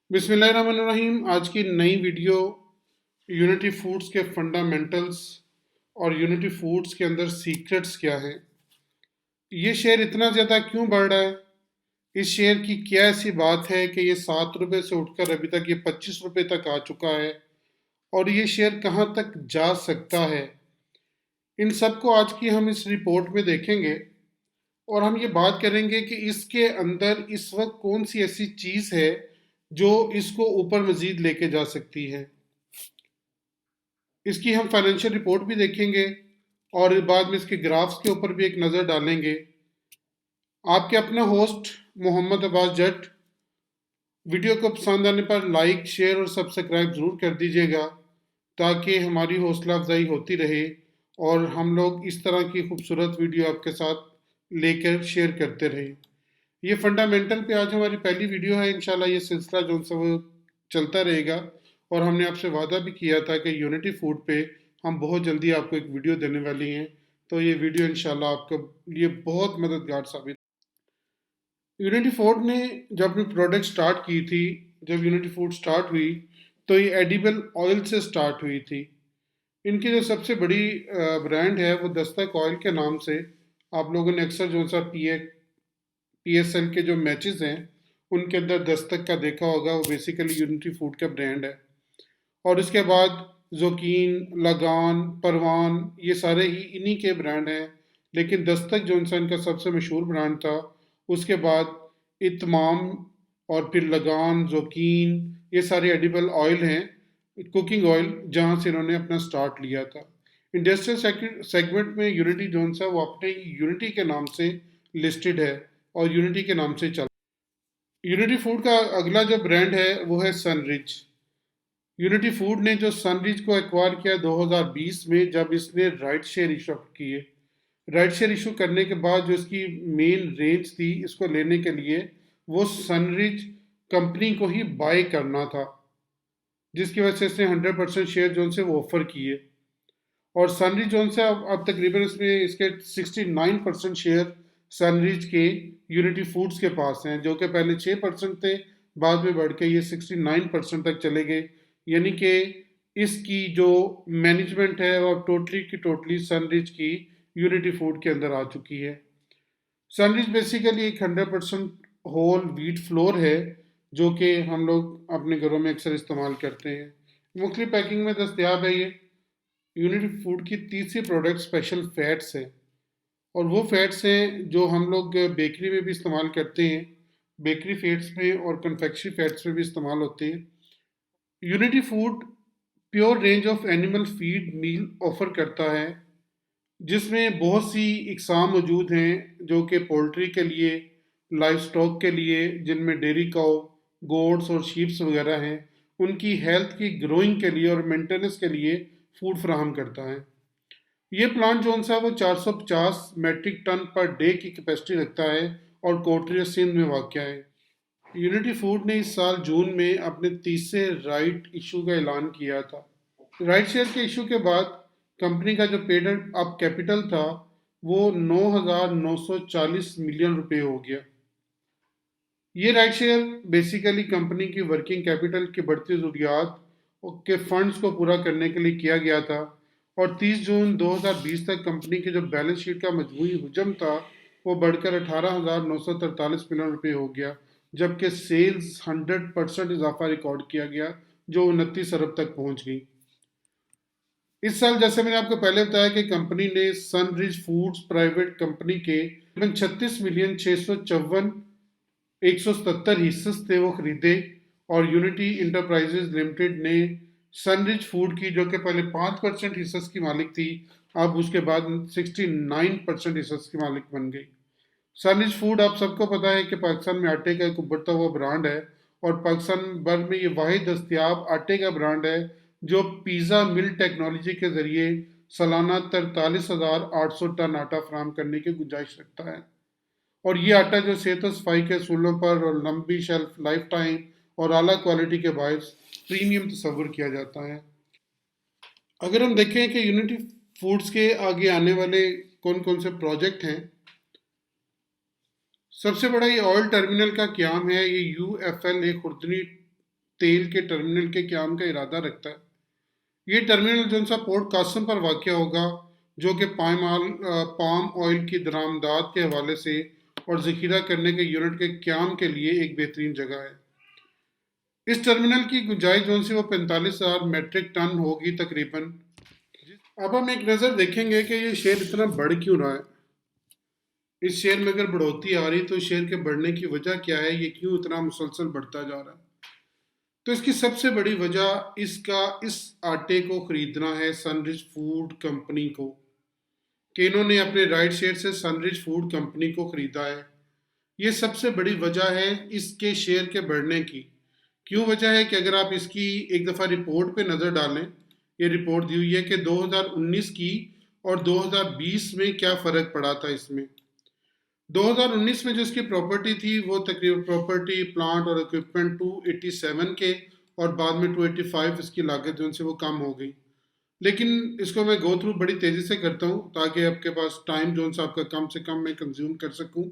बिस्मिल्लाहिर्रहमानिर्रहीम। आज की नई वीडियो यूनिटी फूड्स के फंडामेंटल्स और यूनिटी फूड्स के अंदर सीक्रेट्स क्या हैं। ये शेयर इतना ज़्यादा क्यों बढ़ रहा है? इस शेयर की क्या ऐसी बात है कि ये 7 रुपये से उठकर अभी तक ये 25 रुपये तक आ चुका है, और ये शेयर कहाँ तक जा सकता है? इन सब को आज की हम इस रिपोर्ट में देखेंगे, और हम ये बात करेंगे कि इसके अंदर इस वक्त कौन सी ऐसी चीज़ है जो इसको ऊपर मज़ीद लेके जा सकती है। इसकी हम फाइनेंशियल रिपोर्ट भी देखेंगे और बाद में इसके ग्राफ्स के ऊपर भी एक नज़र डालेंगे। आपके अपना होस्ट मोहम्मद अब्बास जट। वीडियो को पसंद आने पर लाइक, शेयर और सब्सक्राइब ज़रूर कर दीजिएगा ताकि हमारी हौसला अफजाई होती रहे और हम लोग इस तरह की खूबसूरत वीडियो आपके साथ लेकर शेयर करते रहे। ये फंडामेंटल पे आज हमारी पहली वीडियो है। इंशाल्लाह ये सिलसिला जो सा वो चलता रहेगा, और हमने आपसे वादा भी किया था कि यूनिटी फूड पे हम बहुत जल्दी आपको एक वीडियो देने वाली हैं। तो ये वीडियो इंशाल्लाह आपके लिए बहुत मददगार साबित। यूनिटी फूड ने जब अपनी प्रोडक्ट स्टार्ट की थी, जब यूनिटी फूड स्टार्ट हुई तो ये एडिबल ऑयल से स्टार्ट हुई थी। इनकी जो सबसे बड़ी ब्रांड है वो दस्तक ऑयल के नाम से। आप लोगों ने अक्सर जो सा PSL के जो मैचेस हैं उनके अंदर दस्तक का देखा होगा, वो बेसिकली यूनिटी फूड का ब्रांड है। और इसके बाद जोकीन, लगान, परवान, ये सारे ही इन्हीं के ब्रांड हैं। लेकिन दस्तक जो इंसान का सबसे मशहूर ब्रांड था। उसके बाद इत्माम और फिर लगान, जोकीन, ये सारे एडिबल ऑयल हैं, कुकिंग ऑयल, जहाँ से इन्होंने अपना स्टार्ट लिया था। इंडस्ट्रियल सेगमेंट में यूनिटी जोन सा वो अपने यूनिटी के नाम से लिस्टेड है और यूनिटी के नाम से चल। यूनिटी फूड का अगला जो ब्रांड है वो है सनरिच। यूनिटी फूड ने जो सनरिच को एक्वायर किया 2020 में, जब इसने राइट शेयर इशू किए। राइट शेयर इशू करने के बाद जो इसकी मेन रेंज थी इसको लेने के लिए, वो सनरिच कंपनी को ही बाय करना था, जिसकी वजह से इसने 100% शेयर जो से वो ऑफर किए। और सनरिच जो से अब तकरीबन इसमें इसके 69% शेयर सनरिच के यूनिटी फूड्स के पास हैं, जो कि पहले 6% थे, बाद में बढ़ के ये 69% तक चले गए। यानी कि इसकी जो मैनेजमेंट है वो टोटली की टोटली सनरिच की यूनिटी फूड के अंदर आ चुकी है। सनरिच बेसिकली एक 100% होल व्हीट फ्लोर है, जो कि हम लोग अपने घरों में अक्सर इस्तेमाल करते हैं। मुख्तलिफ पैकिंग में दस्तियाब है। ये यूनिटी फूड की तीसरी प्रोडक्ट स्पेशल फैट्स है, और वो फैट्स हैं जो हम लोग बेकरी में भी इस्तेमाल करते हैं। बेकरी फैट्स में और कन्फेक्शनरी फैट्स में भी इस्तेमाल होते हैं। Unity Food pure range of animal feed meal offer करता है, जिसमें बहुत सी इकसाम मौजूद हैं, जो कि पोल्ट्री के लिए, लाइव स्टॉक के लिए, जिनमें डेयरी काउ, गोड्स और शीप्स वगैरह हैं, उनकी हेल्थ की ग्रोइंग के लिए और मेंटेनेंस के लिए फूड फ्राहम करता है। ये प्लांट जो सा वो 450 मेट्रिक टन पर डे की कैपेसिटी रखता है और कोटरी सिंध में वाक़ है। यूनिटी फूड ने इस साल जून में अपने तीसरे राइट इशू का ऐलान किया था। राइट शेयर के इशू के बाद कंपनी का जो पेड अप कैपिटल था वो 9,940 मिलियन रुपए हो गया। ये राइट शेयर बेसिकली कंपनी की वर्किंग कैपिटल की बढ़ती ज़रूरियात के फंड्स को पूरा करने के लिए किया गया था, और 30 जून 2020 तक कंपनी के जो बैलेंस शीट का मजमूई हुजम था वो बढ़कर 18,943 मिलियन रुपए हो गया, जबकि सेल्स 100% इजाफा रिकॉर्ड किया गया, जो 29 अरब तक पहुंच गई। इस साल जैसे मैंने आपको पहले बताया कि कंपनी ने सनरिच फूड्स प्राइवेट कंपनी के 36,654,177 हिस्से थे वो खरीदे, और यूनिटी इंटरप्राइजेज लिमिटेड ने सनरिच फूड की, जो कि पहले 5% हिस्से की मालिक थी, अब उसके बाद 69% हिस्से की मालिक बन गई। सनरिच फूड आप सबको पता है कि पाकिस्तान में आटे का एक उभरता हुआ ब्रांड है, और पाकिस्तान भर में ये वाहिद दस्तियाब आटे का ब्रांड है जो पिज़्ज़ा मिल टेक्नोलॉजी के ज़रिए सालाना 43,800 टन आटा फराम करने की गुंजाइश रखता है। और ये आटा जो सेहत और सफाई के असूलों पर और लंबी शेल्फ लाइफ टाइम और आला क्वालिटी के बायस प्रीमियम तस्वुर किया जाता है। अगर हम देखें कि यूनिटी फूड्स के आगे आने वाले कौन कौन से प्रोजेक्ट हैं, सबसे बड़ा ये ऑयल टर्मिनल का क्याम है। ये UFL एक खुर्दनी तेल के टर्मिनल के क़याम का इरादा रखता है। ये टर्मिनल जो सा पोर्ट कासम पर वाक़ होगा, जो कि पाम ऑयल की दरामदात के हवाले से और ज़ख़ीरा करने के यूनिट के क़याम के लिए एक बेहतरीन जगह है। इस टर्मिनल की गुंजाइश जो सी वो 45,000 मेट्रिक टन होगी तकरीबन। अब हम एक नज़र देखेंगे कि ये शेयर इतना बढ़ क्यों रहा है। इस शेयर में अगर बढ़ोतरी आ रही तो शेयर के बढ़ने की वजह क्या है, ये क्यों इतना मुसलसल बढ़ता जा रहा है। तो इसकी सबसे बड़ी वजह इस आटे को ख़रीदना है सनरिच फूड कंपनी को, कि इन्होंने अपने राइट शेयर से सनरिच फूड कंपनी को ख़रीदा है। ये सबसे बड़ी वजह है इसके शेयर के बढ़ने की। क्यों वजह है कि अगर आप इसकी एक दफ़ा रिपोर्ट पे नज़र डालें, ये रिपोर्ट दी हुई है कि 2019 की और 2020 में क्या फ़र्क पड़ा था इसमें। 2019 में जो इसकी प्रॉपर्टी थी वो तकरीबन प्रॉपर्टी प्लांट और इक्विपमेंट 287 के, और बाद में 285 इसकी लागत जो उनसे वो कम हो गई। लेकिन इसको मैं गो थ्रू बड़ी तेज़ी से करता हूँ ताकि आपके पास टाइम जो सा आपका कम से कम मैं कंज्यूम कर सकूँ।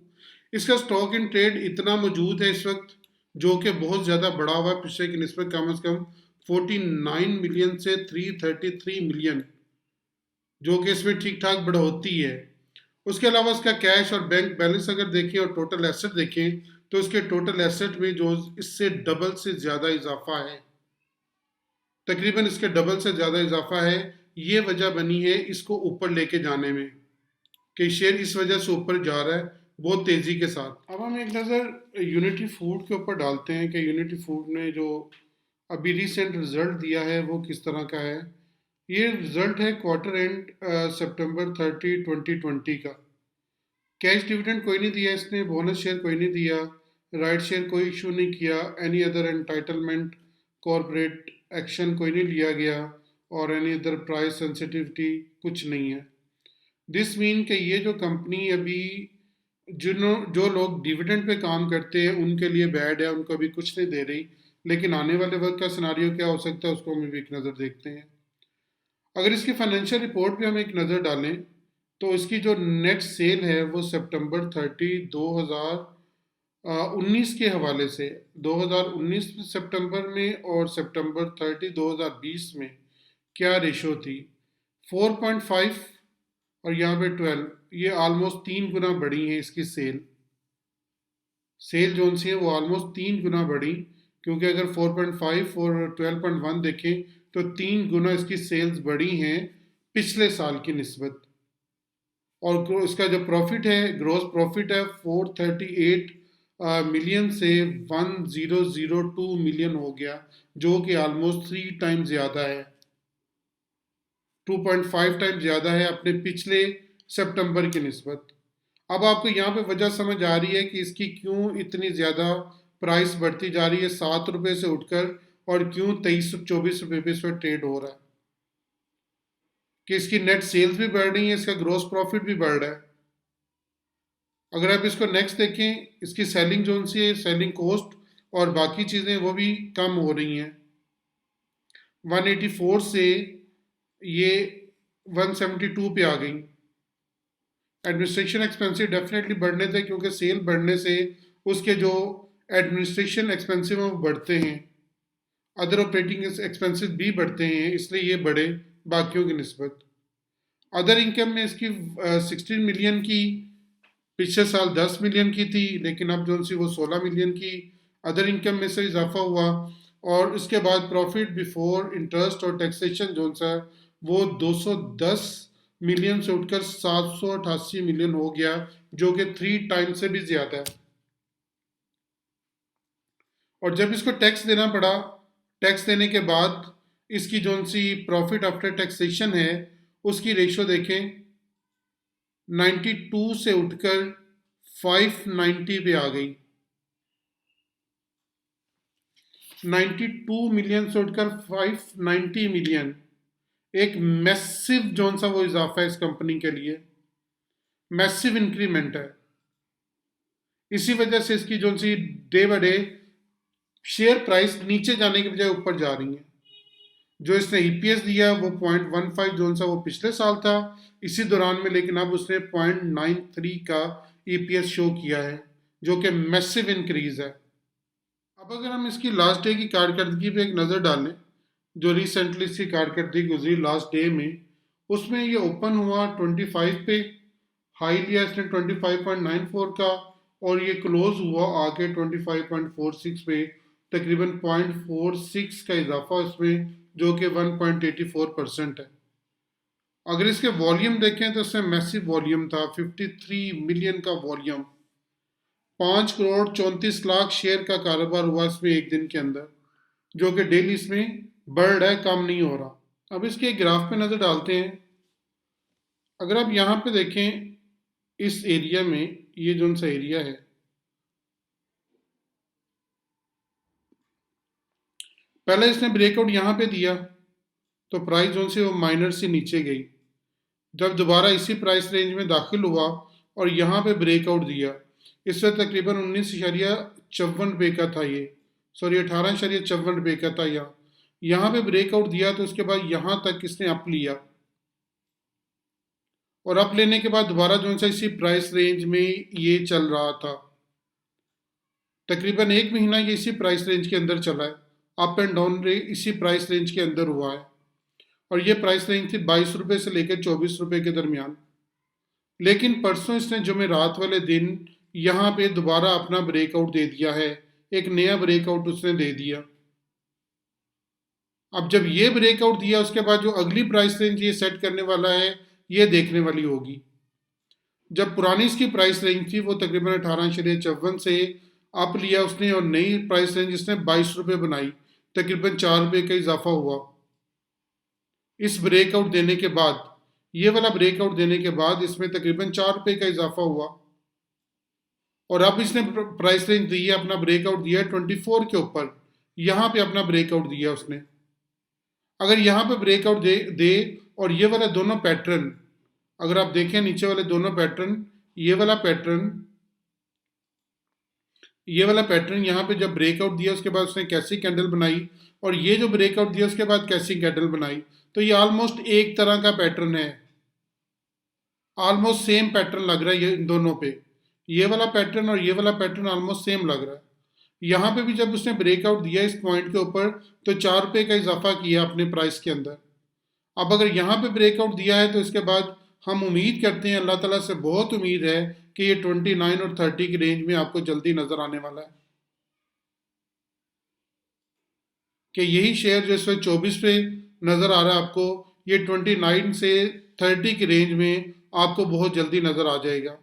इसका स्टॉक इन ट्रेड इतना मौजूद है इस वक्त, जो कि बहुत ज़्यादा बढ़ा हुआ है पिछले की निस्बत। कम से कम 49 मिलियन से 333 मिलियन, जो कि इसमें ठीक ठाक बढ़ोतरी है। उसके अलावा इसका कैश और बैंक बैलेंस अगर देखें और टोटल एसेट देखें तो इसके टोटल एसेट में जो इससे डबल से ज़्यादा इजाफा है, तकरीबन इसके डबल से ज़्यादा इजाफा है। ये वजह बनी है इसको ऊपर लेके जाने में, कि शेयर इस वजह से ऊपर जा रहा है बहुत तेज़ी के साथ। अब हम एक नज़र यूनिटी फूड के ऊपर डालते हैं कि यूनिटी फूड ने जो अभी रिसेंट रिज़ल्ट दिया है वो किस तरह का है। ये रिज़ल्ट है क्वार्टर एंड सितंबर 30, 2020 का। कैश डिविडेंड कोई नहीं दिया इसने, बोनस शेयर कोई नहीं दिया, राइट शेयर कोई इशू नहीं किया, any other entitlement corporate action कोई नहीं लिया गया, और एनी अदर प्राइस सेंसिटिविटी कुछ नहीं है। दिस मीन कि ये जो कंपनी अभी जो लोग डिविडेंड पे काम करते हैं उनके लिए बैड है, उनको अभी कुछ नहीं दे रही। लेकिन आने वाले वक्त का सिनारियो क्या हो सकता है उसको हम भी एक नज़र देखते हैं। अगर इसकी फाइनेंशियल रिपोर्ट पे हम एक नज़र डालें तो इसकी जो नेट सेल है वो सितंबर 30, 2019 के हवाले से 2019 सितंबर में और सितंबर 30, 2020 में क्या रेशो थी। 4.5 और यहाँ पे 12, ये आलमोस्ट 3 गुना बढ़ी है इसकी सेल जोन सी है वो आलमोस्ट 3 गुना बढ़ी, क्योंकि अगर 4.5 और 12.1 देखें तो 3 गुना इसकी सेल्स बढ़ी हैं पिछले साल की निस्बत। और इसका जो प्रॉफिट है, ग्रोस प्रॉफिट है 438 मिलियन से 1002 मिलियन हो गया, जो कि आलमोस्ट 3 टाइम ज़्यादा है, 2.5 टाइम ज़्यादा है अपने पिछले सितंबर की निस्बत। अब आपको यहाँ पे वजह समझ आ रही है कि इसकी क्यों इतनी ज़्यादा प्राइस बढ़ती जा रही है 7 रुपये से उठकर, और क्यों 23-24 रुपये पे इस पर ट्रेड हो रहा है। कि इसकी नेट सेल्स भी बढ़ रही है, इसका ग्रोस प्रॉफिट भी बढ़ रहा है। अगर आप इसको नेक्स्ट देखें, इसकी सेलिंग जोन सी है, सेलिंग कॉस्ट और बाकी चीज़ें वो भी कम हो रही हैं। 184 से ये 172 पे आ गई। एडमिनिस्ट्रेशन एक्सपेंसिव डेफिनेटली बढ़ने थे, क्योंकि सेल बढ़ने से उसके जो एडमिनिस्ट्रेशन एक्सपेंसिव हैं वो बढ़ते हैं, अदर ऑपरेटिंग एक्सपेंसिव भी बढ़ते हैं, इसलिए ये बढ़े बाकियों की निस्बत। अदर इनकम में इसकी 16 मिलियन की पिछले साल 10 मिलियन की थी, लेकिन अब जो सी वो 16 मिलियन की अदर इनकम में से इजाफा हुआ। और उसके बाद प्रॉफिट बिफोर इंटरेस्ट और टैक्सेशन जो सा वो 210 मिलियन से उठकर 788 मिलियन हो गया, जो कि 3 टाइम से भी ज़्यादा है। और जब इसको टैक्स देना पड़ा, टैक्स देने के बाद इसकी जो सी प्रॉफिट आफ्टर टैक्सेशन है उसकी रेशो देखें, 92 से उठकर 590 पे आ गई। 92 मिलियन से उठकर 590 मिलियन, एक मैसिव जोन सा वो इजाफा है इस कंपनी के लिए, मैसिव इंक्रीमेंट है। इसी वजह से इसकी जो सी day by day share price नीचे जाने की बजाय ऊपर जा रही है। जो इसने ईपीएस दिया वो 0.15 जोन सा वो पिछले साल था इसी दौरान में, लेकिन अब उसने 0.93 का ईपीएस शो किया है, जो कि मैसिव इंक्रीज है। अब अगर हम इसकी लास्ट डे की कारकर्दगी पे एक नज़र डालें, जो रिसेंटली इसकी कारकर्दगी गुजरी लास्ट डे में, उसमें ये ओपन हुआ 25 पे, हाई लिया इसने 25.94 का, और ये क्लोज हुआ आके 25.46 पे, तकरीबन 0.46 का इजाफा इसमें, जो कि 1.84% है। अगर इसके वॉल्यूम देखें तो इसमें मैसिव वॉल्यूम था, 53 मिलियन का वॉल्यूम, 5 करोड़ 34 लाख शेयर का कारोबार हुआ इसमें एक दिन के अंदर, जो कि डेली इसमें बढ़ रहा है, कम नहीं हो रहा। अब इसके ग्राफ पे नज़र डालते हैं। अगर आप यहाँ पे देखें, इस एरिया में, ये जो सा एरिया है, पहले इसने ब्रेकआउट यहाँ पे दिया तो प्राइस जो से वो माइनर से नीचे गई, जब दोबारा इसी प्राइस रेंज में दाखिल हुआ और यहाँ पे ब्रेकआउट दिया, इससे तकरीबन 19.54 रुपये का था ये, सॉरी 18.54 रुपये का था। यहाँ पे ब्रेकआउट दिया तो उसके बाद यहाँ तक इसने अप लिया, और अप लेने के बाद दोबारा जो सा इसी प्राइस रेंज में ये चल रहा था, तकरीबन 1 महीना ये इसी प्राइस रेंज के अंदर चला है, अप एंड डाउन इसी प्राइस रेंज के अंदर हुआ है, और ये प्राइस रेंज थी 22 रुपये से लेकर 24 रुपये के दरमियान। लेकिन परसों इसने जुमेरात वाले दिन यहाँ पे दोबारा अपना ब्रेकआउट दे दिया है, एक नया ब्रेकआउट उसने दे दिया। अब जब ये ब्रेकआउट दिया, उसके बाद जो अगली प्राइस रेंज ये सेट करने वाला है, ये देखने वाली होगी। जब पुरानी इसकी प्राइस रेंज थी वो तकरीबन 18.54 से अप लिया उसने, और नई प्राइस रेंज इसने 22 रुपये बनाई, तकरीबन 4 रुपये का इजाफा हुआ। इस ब्रेकआउट देने के बाद, ये वाला ब्रेकआउट देने के बाद इसमें तकरीबन 4 रुपये का इजाफा हुआ, और अब इसने प्राइस रेंज दी है, अपना ब्रेकआउट दिया 24 के ऊपर, यहाँ पे अपना ब्रेकआउट दिया उसने। अगर यहाँ पे ब्रेकआउट दे और ये वाला दोनों पैटर्न, अगर आप देखें नीचे वाले दोनों पैटर्न, ये वाला पैटर्न यहाँ पे जब ब्रेकआउट दिया उसके बाद उसने कैसी कैंडल बनाई, और ये जो ब्रेकआउट दिया उसके बाद कैसी कैंडल बनाई, तो ये ऑलमोस्ट एक तरह का पैटर्न है, ऑलमोस्ट सेम पैटर्न लग रहा है ये इन दोनों पे। ये वाला पैटर्न और ये वाला पैटर्न ऑलमोस्ट सेम लग रहा है। यहाँ पे भी जब उसने ब्रेकआउट दिया इस पॉइंट के ऊपर, तो 4 रुपये का इजाफा किया अपने प्राइस के अंदर। अब अगर यहाँ पे ब्रेकआउट दिया है तो इसके बाद हम उम्मीद करते हैं, अल्लाह ताला से बहुत उम्मीद है कि ये 29 और 30 की रेंज में आपको जल्दी नजर आने वाला है, कि यही शेयर जो इस वक्त 24 पे नजर आ रहा है आपको, ये 29 से 30 की रेंज में आपको बहुत जल्दी नजर आ जाएगा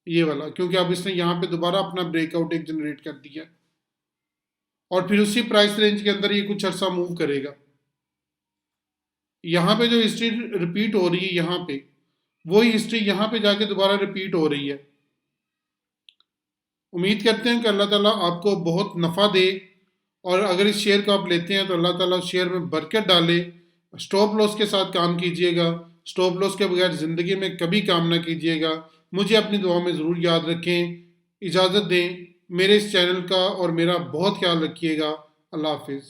ये वाला, क्योंकि अब इसने यहाँ पे दोबारा अपना ब्रेकआउट एक जनरेट कर दिया, और फिर उसी प्राइस रेंज के अंदर ये कुछ अर्सा मूव करेगा। यहाँ पे जो हिस्ट्री रिपीट हो रही है, यहाँ पे वही हिस्ट्री यहाँ पे जाके दोबारा रिपीट हो रही है। उम्मीद करते हैं कि अल्लाह ताला आपको बहुत नफ़ा दे, और अगर इस शेयर को आप लेते हैं तो अल्लाह ताला उस शेयर में बरकत डाले। स्टॉप लॉस के साथ काम कीजिएगा, स्टॉप लॉस के बगैर ज़िंदगी में कभी काम ना कीजिएगा। मुझे अपनी दुआ में ज़रूर याद रखें। इजाज़त दें, मेरे इस चैनल का और मेरा बहुत ख्याल रखिएगा। अल्लाह हाफिज़।